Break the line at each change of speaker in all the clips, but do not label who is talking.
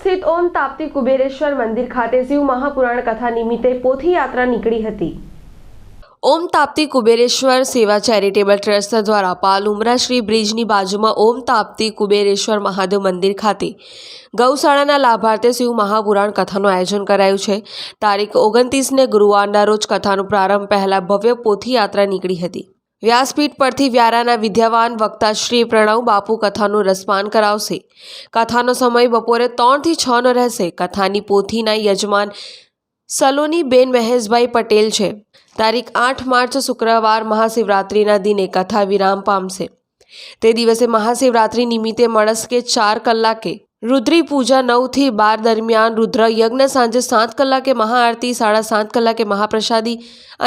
સ્થિત ઓમ તાપ્તી કુબેરેશ્વર મંદિર ખાતે શિવ મહાપુરાણ કથા નિમિત્તે પોથી યાત્રા નીકળી હતી। ઓમ તાપ્તી કુબેરેશ્વર સેવા ચેરિટેબલ ટ્રસ્ટ દ્વારા પાલ ઉમરા શ્રી બ્રિજની બાજુમાં ઓમ તાપ્તી કુબેરેશ્વર મહાદેવ મંદિર ખાતે ગૌશાળાના લાભાર્થે શિવ મહાપુરાણ કથાનું આયોજન કરાયું છે। તારીખ 29ને ગુરુવારના રોજ કથાનો પ્રારંભ પહેલા ભવ્ય પોથી યાત્રા નીકળી હતી। વ્યાસપીઠ પરથી વ્યારાના વિદ્યાવાન વક્તા શ્રી પ્રણવ બાપુ કથાનું રસપાન કરાવશે। કથાનો સમય બપોરે 3 થી 6 નો રહેશે। કથાની પોથીના યજમાન સલોની બેન મહેશભાઈ પટેલ છે। તારીખ 8 માર્ચ શુક્રવાર મહાશિવરાત્રિના દિને કથા વિરામ પામશે। તે દિવસે મહાશિવરાત્રિ નિમિત્તે મળસ્કે 4 કલાકે રુદ્રી પૂજા 9 થી 12 દરમિયાન રુદ્ર યજ્ઞ, સાંજે 7 કલાકે મહાઆરતી, 7:30 કલાકે મહાપ્રસાદી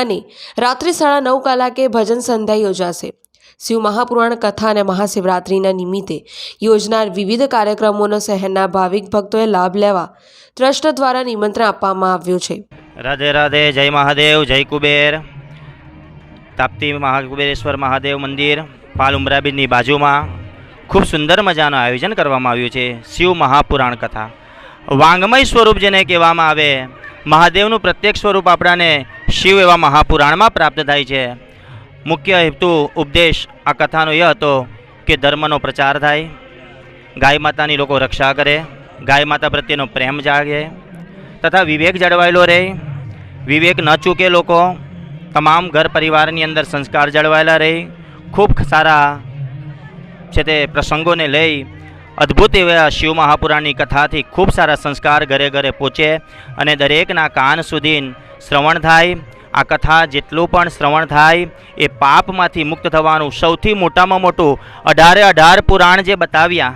અને રાત્રે 9:30 કલાકે ભજન સંધ્યા યોજાશે। શિવ મહાપુરાણ કથા અને મહાશિવરાત્રિના નિમિત્તે યોજનાર વિવિધ કાર્યક્રમોનો શહેરના ભાવિક ભક્તોએ લાભ લેવા ટ્રસ્ટ દ્વારા નિમંત્રણ આપવામાં આવ્યું છે।
રાધે રાધે, જય મહાદેવ, જય કુબેર। તાપ્તી મહાકુબેરેશ્વર મહાદેવ મંદિર પાલ ઉમરા બ્રિજની બાજુમાં ખૂબ સુંદર મજાનું આયોજન કરવામાં આવ્યું છે। શિવ મહાપુરાણ કથા વાંગમય સ્વરૂપ જેને કહેવામાં આવે, મહાદેવનું પ્રત્યેક સ્વરૂપ આપણાને શિવ એવા મહાપુરાણમાં પ્રાપ્ત થાય છે। મુખ્ય હેતુ ઉપદેશ આ કથાનો એ હતો કે ધર્મનો પ્રચાર થાય, ગાય માતાની લોકો રક્ષા કરે, ગાય માતા પ્રત્યેનો પ્રેમ જાગે તથા વિવેક જળવાયેલો રહે, વિવેક ન ચૂકે, લોકો તમામ ઘર પરિવારની અંદર સંસ્કાર જળવાયેલા રહે। ખૂબ સારા છે તે પ્રસંગોને લઈ અદ્ભુત એવા શિવ મહાપુરાણની કથાથી ખૂબ સારા સંસ્કાર ઘરે ઘરે પહોંચે અને દરેકના કાન સુધી શ્રવણ થાય। આ કથા જેટલું પણ શ્રવણ થાય એ પાપમાંથી મુક્ત થવાનું સૌથી મોટામાં મોટું 18 પુરાણ જે બતાવ્યા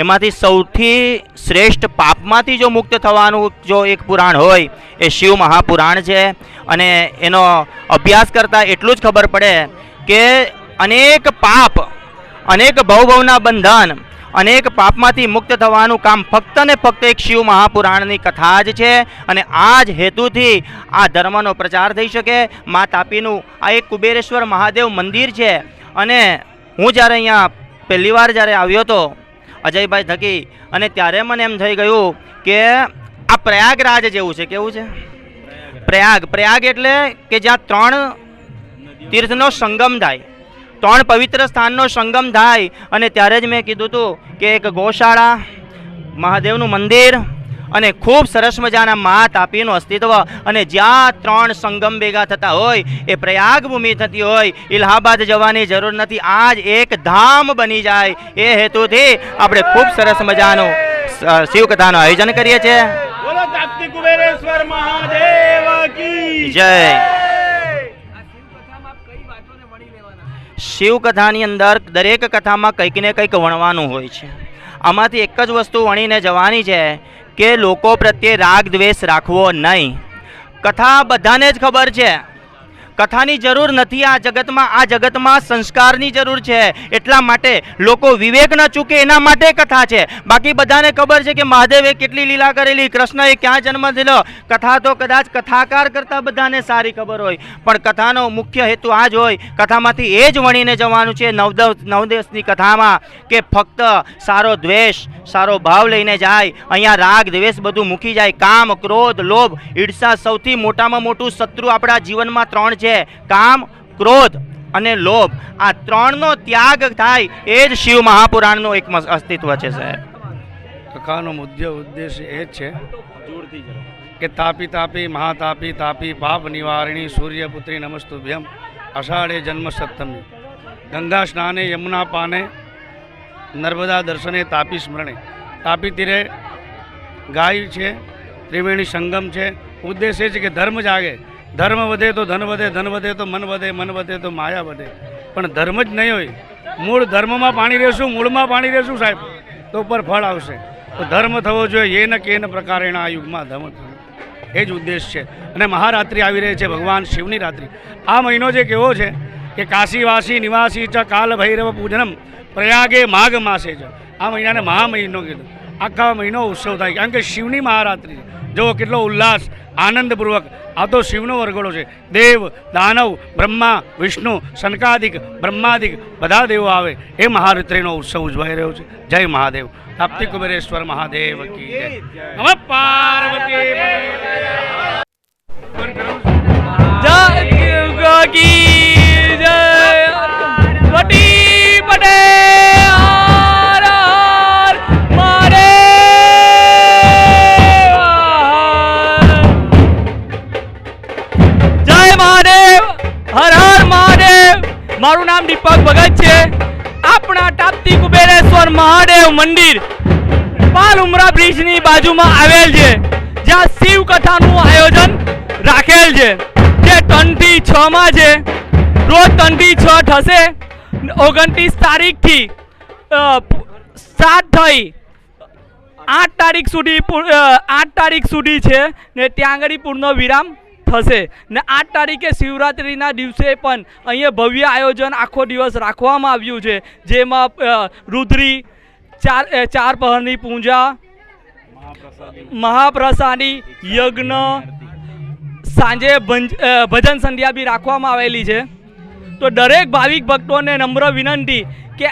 એમાંથી સૌથી શ્રેષ્ઠ પાપમાંથી જો મુક્ત થવાનું જો એક પુરાણ હોય એ શિવ મહાપુરાણ છે। અને એનો અભ્યાસ કરતાં એટલું જ ખબર પડે કે અનેક પાપ, અનેક ભવના બંધન, અનેક પાપમાંથી મુક્ત થવાનું કામ ફક્ત ને ફક્ત એક શિવ મહાપુરાણની કથા જ છે। અને આ જ હેતુથી આ ધર્મનો પ્રચાર થઈ શકે। મા તાપીનું આ એક કુબેરેશ્વર મહાદેવ મંદિર છે। અને હું જ્યારે અહીંયા પહેલી વાર જ્યારે આવ્યો હતો અજયભાઈ થકી, અને ત્યારે મને એમ થઈ ગયું કે આ પ્રયાગરાજ જેવું છે। કેવું છે? પ્રયાગ એટલે કે જ્યાં 3 તીર્થનો સંગમ થાય, 3 પવિત્ર સ્થાનનો સંગમ થાય। અને ત્યારે જ મેં કીધું હતું કે એક ગૌશાળા, મહાદેવનું મંદિર અને ખૂબ સરસ મજાના મા તાપીનું અસ્તિત્વ, અને જ્યાં 3 સંગમ ભેગા થતા હોય એ પ્રયાગ ભૂમિ થતી હોય, ઇલાહાબાદ જવાની જરૂર નથી, આજ એક ધામ બની જાય એ હેતુથી આપણે ખૂબ સરસ મજાનું શિવકથાનું આયોજન કરીએ છીએ। બોલો તાપ્તી કુબેરેશ્વર મહાદેવ કી જય। શિવકથાની અંદર દરેક કથામાં કંઈક ને કંઈક વણવાનું હોય છે। આમાંથી એક જ વસ્તુ વણીને જવાની છે કે લોકો પ્રત્યે રાગ દ્વેષ રાખવો નહીં। કથા બધાને જ ખબર છે, કથાની જરૂર નથી આ જગતમાં સંસ્કારની જરૂર છે। એટલા માટે લોકો વિવેક ન ચૂકે એના માટે કથા છે। બાકી બધાને ખબર છે કે મહાદેવે કેટલી લીલા કરેલી, કૃષ્ણએ ક્યાં જન્મ લીધો, કથા તો કદાચ કથાકાર કરતાં બધાને સારી ખબર હોય, પણ કથાનો મુખ્ય હેતુ આ જ હોય। કથામાંથી એ જ વણીને જવાનું છે નવદેશની કથામાં કે ફક્ત સારો દ્વેષ, સારો ભાવ લઈને જાય, અહીંયા રાગ દ્વેષ બધું મૂકી જાય। કામ, ક્રોધ, લોભ, ઈર્ષા સૌથી મોટામાં મોટું શત્રુ આપણા જીવનમાં 3 છે, કામ, ક્રોધ અને લોભ। આ 3નો ત્યાગ થાય એ જ શિવ મહાપુરાણનું એક અસ્તિત્વ છે સાહેબ।
કથાનો મુખ્ય ઉદ્દેશ એ જ છે કે તાપી તાપી મહાતાપી તાપી પાપ નિવારણી સૂર્યપુત્રી નમસ્તુભ્યમ અષાઢે જન્મ સપ્તમી ગંગા સ્નાને યમુના પાને નર્મદા દર્શને તાપી સ્મરણે। તાપી તીરે ગાય છે, ત્રિવેણી સંગમ છે। ઉદ્દેશ એ છે કે ધર્મ જાગે, ધર્મ વધે તો ધન વધે, ધન વધે તો મન વધે, મન વધે તો માયા વધે। પણ ધર્મ જ નહીં હોય, મૂળ ધર્મમાં પાણી રહેશું, મૂળમાં પાણી રહેશું સાહેબ, તો ઉપર ફળ આવશે। તો ધર્મ થવો જોઈએ, એ ન કે એના પ્રકારે આ યુગમાં ધર્મ થવું, એ જ ઉદ્દેશ છે। અને મહારાત્રિ આવી રહી છે, ભગવાન શિવની રાત્રિ। આ મહિનો જે કેવો છે કે કાશીવાસી નિવાસી ચ કાલ ભૈરવ પૂજનમ પ્રયાગે માઘ માસે છે। આ મહિનાને મહા મહિનો કીધો, આખા મહિનો ઉત્સવ થાય, કારણ કે શિવની મહારાત્રિ છે। જો કેટલો ઉલ્લાસ આનંદપૂર્વક આ તો શિવનો વરઘોડો છે. દેવ દાનવ બ્રહ્મા વિષ્ણુ શનકાદિક બ્રહ્માદિક બધા દેવો આવે એ મહારિત્રીનો ઉત્સવ ઉજવાઈ રહ્યો છે. જય મહાદેવ. તાપ્તી કુબેરેશ્વર મહાદેવ કી જય. નમઃ પાર્વતી
મારું નામ દીપક ભગત છે. આપણા તાપ્તી કુબેરેશ્વર મહાદેવ મંદિર પાલ ઉમરા બ્રિજની બાજુમાં આવેલ છે, જ્યાં શિવ કથાનું આયોજન રાખેલ છે, જે 3 થી 6 માં છે. રોજ 3 થી 6 થશે. 29 તારીખથી 7 થઈ 8 તારીખ સુધી છે ને ત્યાં આગળ પૂર્ણ વિરામ થશે. ને 8 તારીખે શિવરાત્રિના દિવસે પણ અહીંયા ભવ્ય આયોજન આખો દિવસ રાખવામાં આવ્યું છે, જેમાં રુદ્રી 4 પહરની પૂજા, મહાપ્રસાદી, યજ્ઞ, સાંજે ભજન સંધ્યા બી રાખવામાં આવેલી છે. તો દરેક ભાવિક ભક્તોને નમ્ર વિનંતી કે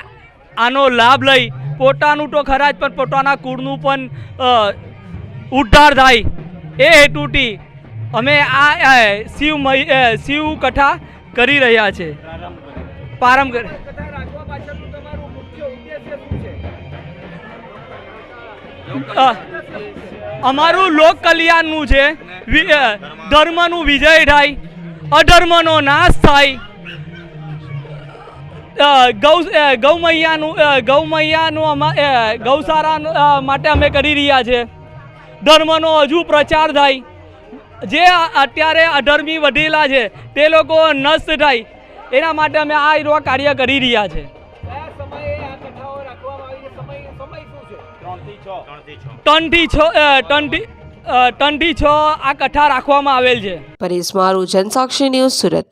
આનો લાભ લઈ પોતાનું તો ખરા જ પણ પોતાના કુળનું પણ ઉદ્ધાર થાય એ હેતુથી અમે આ શિવ કથા કરી રહ્યા છે. પ્રારંભ કરી અમારું લોક કલ્યાણનું છે. ધર્મનું વિજય થાય, અધર્મનો નાશ થાય. ગૌમૈયાનું ગૌશાળા માટે અમે કરી રહ્યા છે. ધર્મનો હજુ પ્રચાર થાય. જે અત્યારે અધર્મી વધેલા છે તે લોકો નષ્ટ થાય એના માટે અમે આ કાર્ય કરી રહ્યા છે. 3 થી 6 આ કથા રાખવામાં આવેલ છે.
પરેશ મારું, જનસાક્ષી ન્યૂઝ, સુરત.